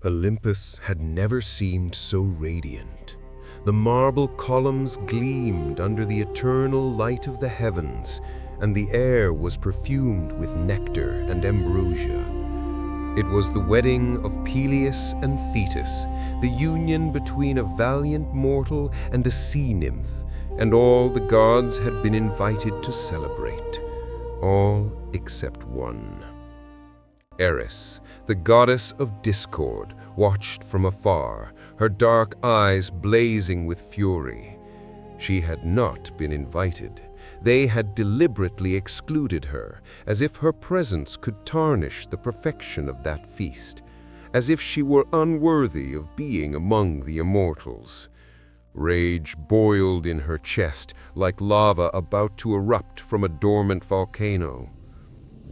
Olympus had never seemed so radiant. The marble columns gleamed under the eternal light of the heavens, and the air was perfumed with nectar and ambrosia. It was the wedding of Peleus and Thetis, the union between a valiant mortal and a sea nymph, and all the gods had been invited to celebrate, all except one. Eris, the goddess of discord, watched from afar, her dark eyes blazing with fury. She had not been invited. They had deliberately excluded her, as if her presence could tarnish the perfection of that feast, as if she were unworthy of being among the immortals. Rage boiled in her chest like lava about to erupt from a dormant volcano.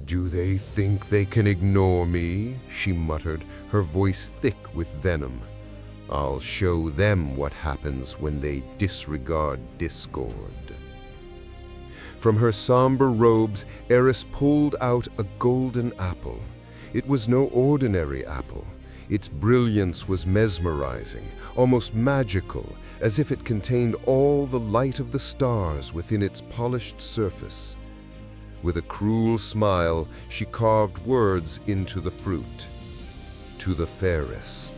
"Do they think they can ignore me?" she muttered, her voice thick with venom. "I'll show them what happens when they disregard discord." From her somber robes, Eris pulled out a golden apple. It was no ordinary apple. Its brilliance was mesmerizing, almost magical, as if it contained all the light of the stars within its polished surface. With a cruel smile, she carved words into the fruit. "To the fairest."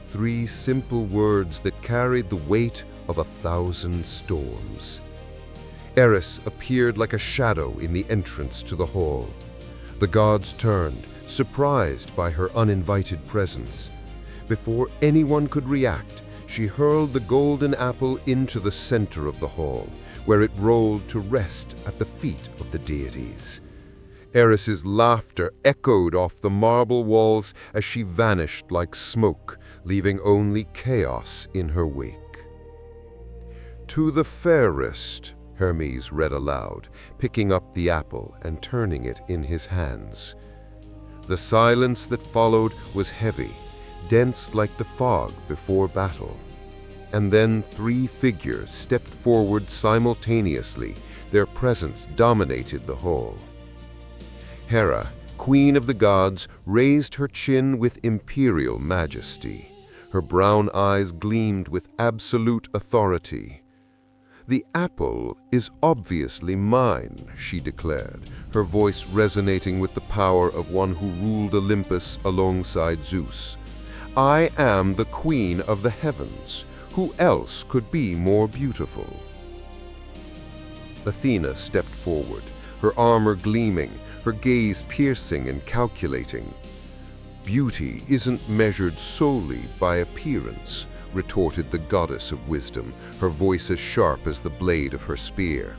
3 simple words that carried the weight of 1,000 storms. Eris appeared like a shadow in the entrance to the hall. The gods turned, surprised by her uninvited presence. Before anyone could react, she hurled the golden apple into the center of the hall, where it rolled to rest at the feet of the deities. Eris's laughter echoed off the marble walls as she vanished like smoke, leaving only chaos in her wake. "To the fairest," Hermes read aloud, picking up the apple and turning it in his hands. The silence that followed was heavy, dense like the fog before battle. And then 3 figures stepped forward simultaneously. Their presence dominated the hall. Hera, queen of the gods, raised her chin with imperial majesty. Her brown eyes gleamed with absolute authority. "The apple is obviously mine," she declared, her voice resonating with the power of one who ruled Olympus alongside Zeus. "I am the queen of the heavens. Who else could be more beautiful?" Athena stepped forward, her armor gleaming, her gaze piercing and calculating. "Beauty isn't measured solely by appearance," retorted the goddess of wisdom, her voice as sharp as the blade of her spear.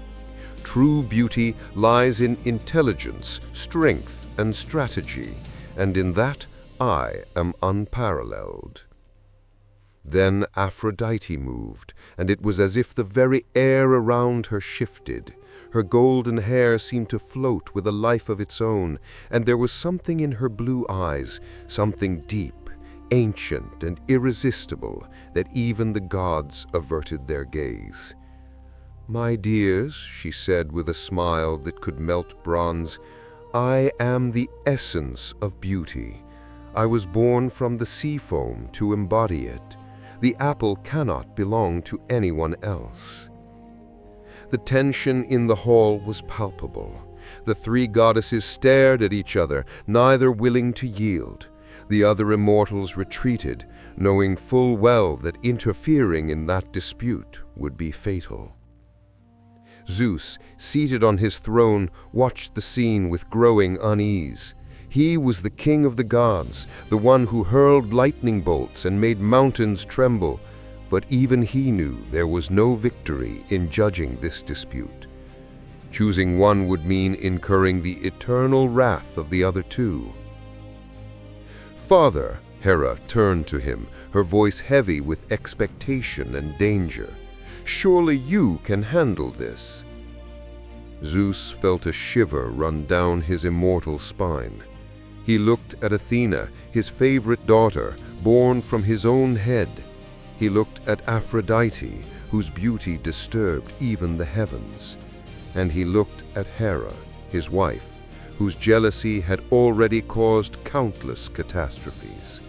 "True beauty lies in intelligence, strength, and strategy, and in that I am unparalleled." Then Aphrodite moved, and it was as if the very air around her shifted. Her golden hair seemed to float with a life of its own, and there was something in her blue eyes, something deep, ancient, and irresistible, that even the gods averted their gaze. "My dears," she said with a smile that could melt bronze, "I am the essence of beauty. I was born from the sea foam to embody it. The apple cannot belong to anyone else." The tension in the hall was palpable. The 3 goddesses stared at each other, neither willing to yield. The other immortals retreated, knowing full well that interfering in that dispute would be fatal. Zeus, seated on his throne, watched the scene with growing unease. He was the king of the gods, the one who hurled lightning bolts and made mountains tremble, but even he knew there was no victory in judging this dispute. Choosing one would mean incurring the eternal wrath of the other 2. "Father," Hera turned to him, her voice heavy with expectation and danger, "surely you can handle this." Zeus felt a shiver run down his immortal spine. He looked at Athena, his favorite daughter, born from his own head. He looked at Aphrodite, whose beauty disturbed even the heavens. And he looked at Hera, his wife, whose jealousy had already caused countless catastrophes.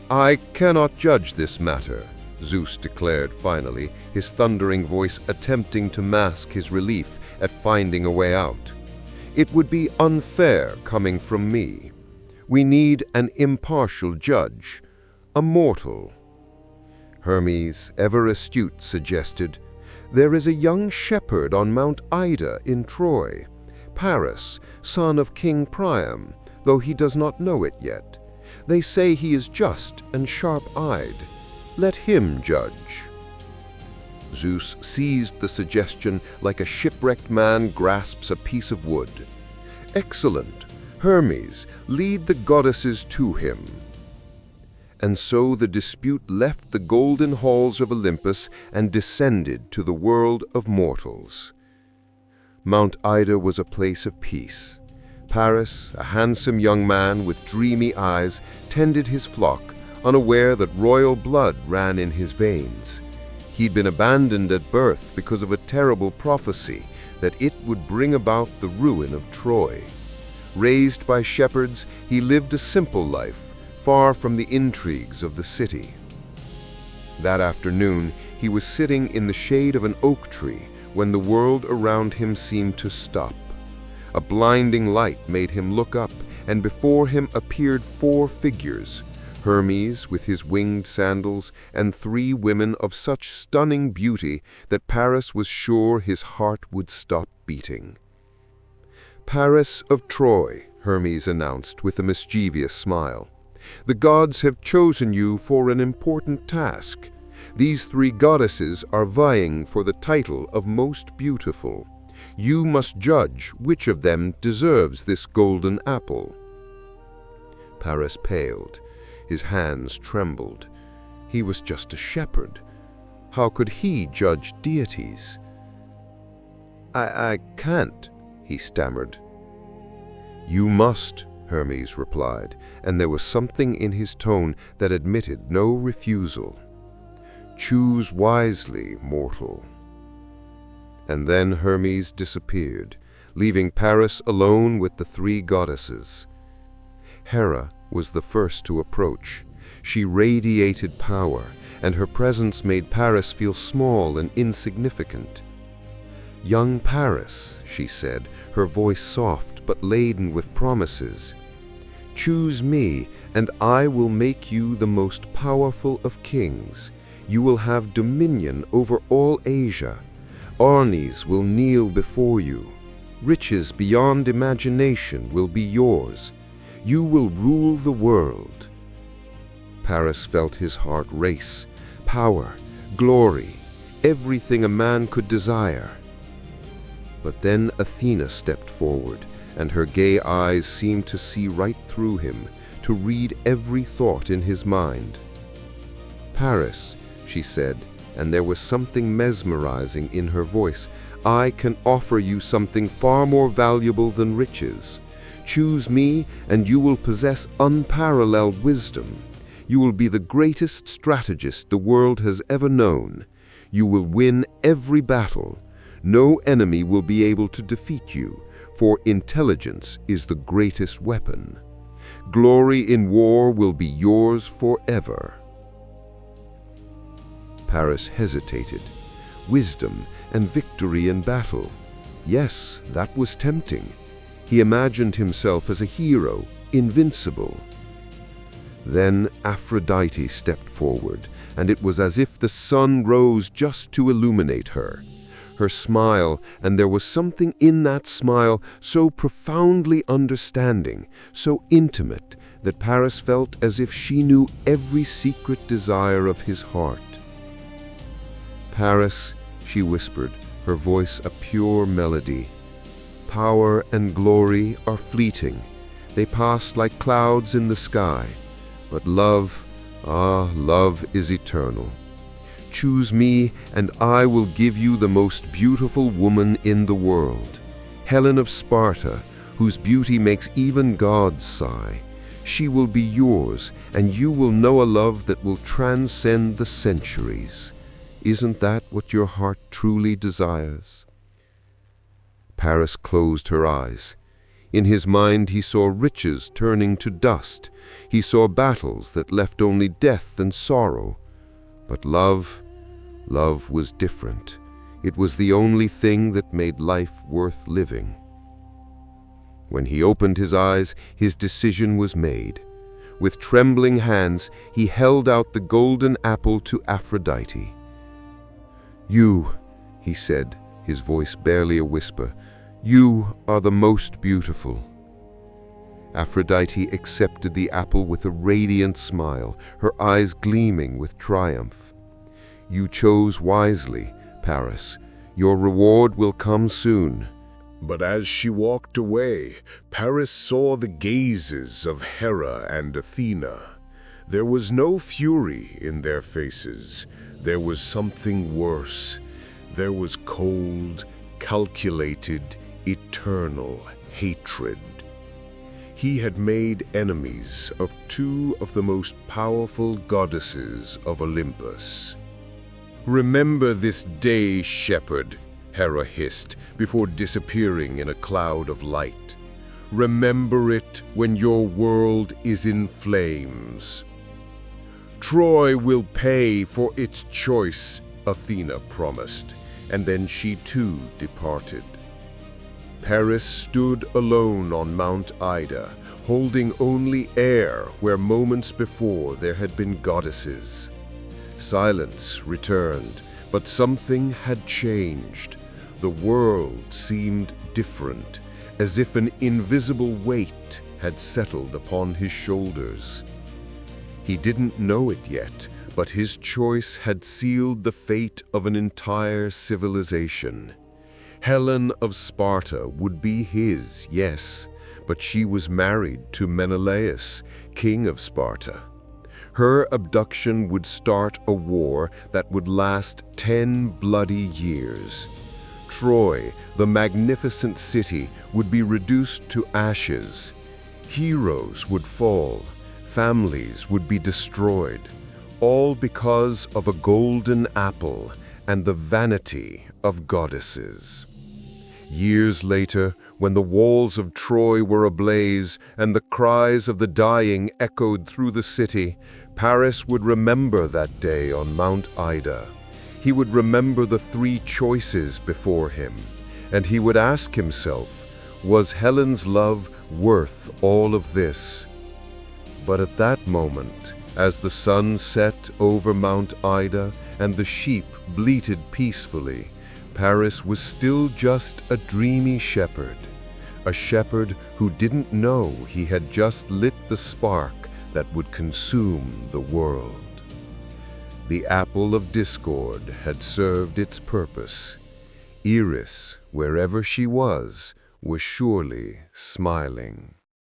I cannot judge this matter, Zeus declared finally, his thundering voice attempting to mask his relief at finding a way out. It would be unfair coming from me. We need an impartial judge, a mortal. Hermes, ever astute, suggested, there is a young shepherd on Mount Ida in Troy, Paris, son of King Priam, though he does not know it yet. They say he is just and sharp-eyed. Let him judge. Zeus seized the suggestion like a shipwrecked man grasps a piece of wood. Excellent. Hermes, lead the goddesses to him. And so the dispute left the golden halls of Olympus and descended to the world of mortals. Mount Ida was a place of peace. Paris, a handsome young man with dreamy eyes, tended his flock, unaware that royal blood ran in his veins. He'd been abandoned at birth because of a terrible prophecy that it would bring about the ruin of Troy. Raised by shepherds, he lived a simple life, far from the intrigues of the city. That afternoon, he was sitting in the shade of an oak tree when the world around him seemed to stop. A blinding light made him look up, and before him appeared 4 figures, Hermes with his winged sandals, and 3 women of such stunning beauty that Paris was sure his heart would stop beating. Paris of Troy, Hermes announced with a mischievous smile. The gods have chosen you for an important task. These 3 goddesses are vying for the title of most beautiful. You must judge which of them deserves this golden apple. Paris paled. His hands trembled. He was just a shepherd. How could he judge deities? I can't, he stammered. You must, Hermes replied, and there was something in his tone that admitted no refusal. Choose wisely, mortal. And then Hermes disappeared, leaving Paris alone with the 3 goddesses. Hera was the first to approach. She radiated power, and her presence made Paris feel small and insignificant. Young Paris, she said, her voice soft but laden with promises. Choose me, and I will make you the most powerful of kings. You will have dominion over all Asia. Armies will kneel before you. Riches beyond imagination will be yours. You will rule the world. Paris felt his heart race. Power, glory, everything a man could desire. But then Athena stepped forward, and her gay eyes seemed to see right through him, to read every thought in his mind. Paris, she said, and there was something mesmerizing in her voice, I can offer you something far more valuable than riches. Choose me, and you will possess unparalleled wisdom. You will be the greatest strategist the world has ever known. You will win every battle. No enemy will be able to defeat you, for intelligence is the greatest weapon. Glory in war will be yours forever. Paris hesitated. Wisdom and victory in battle. Yes, that was tempting. He imagined himself as a hero, invincible. Then Aphrodite stepped forward, and it was as if the sun rose just to illuminate her. Her smile, and there was something in that smile so profoundly understanding, so intimate, that Paris felt as if she knew every secret desire of his heart. Paris, she whispered, her voice a pure melody. Power and glory are fleeting. They pass like clouds in the sky. But love, love is eternal. Choose me, and I will give you the most beautiful woman in the world, Helen of Sparta, whose beauty makes even gods sigh. She will be yours, and you will know a love that will transcend the centuries. Isn't that what your heart truly desires? Paris closed her eyes. In his mind he saw riches turning to dust. He saw battles that left only death and sorrow. But love was different. It was the only thing that made life worth living. When he opened his eyes, his decision was made. With trembling hands, he held out the golden apple to Aphrodite. "You," he said, his voice barely a whisper, "you are the most beautiful." Aphrodite accepted the apple with a radiant smile, her eyes gleaming with triumph. "You chose wisely, Paris. Your reward will come soon." But as she walked away, Paris saw the gazes of Hera and Athena. There was no fury in their faces. There was something worse. There was cold, calculated, eternal hatred. He had made enemies of two of the most powerful goddesses of Olympus. "Remember this day, shepherd," Hera hissed, before disappearing in a cloud of light. "Remember it when your world is in flames." "Troy will pay for its choice," Athena promised, and then she too departed. Paris stood alone on Mount Ida, holding only air where moments before there had been goddesses. Silence returned, but something had changed. The world seemed different, as if an invisible weight had settled upon his shoulders. He didn't know it yet, but his choice had sealed the fate of an entire civilization. Helen of Sparta would be his, yes, but she was married to Menelaus, king of Sparta. Her abduction would start a war that would last 10 bloody years. Troy, the magnificent city, would be reduced to ashes. Heroes would fall. Families would be destroyed. All because of a golden apple and the vanity of goddesses. Years later, when the walls of Troy were ablaze and the cries of the dying echoed through the city, Paris would remember that day on Mount Ida. He would remember the 3 choices before him, and he would ask himself, was Helen's love worth all of this? But at that moment, as the sun set over Mount Ida and the sheep bleated peacefully, Paris was still just a dreamy shepherd, a shepherd who didn't know he had just lit the spark that would consume the world. The apple of discord had served its purpose. Iris, wherever she was surely smiling.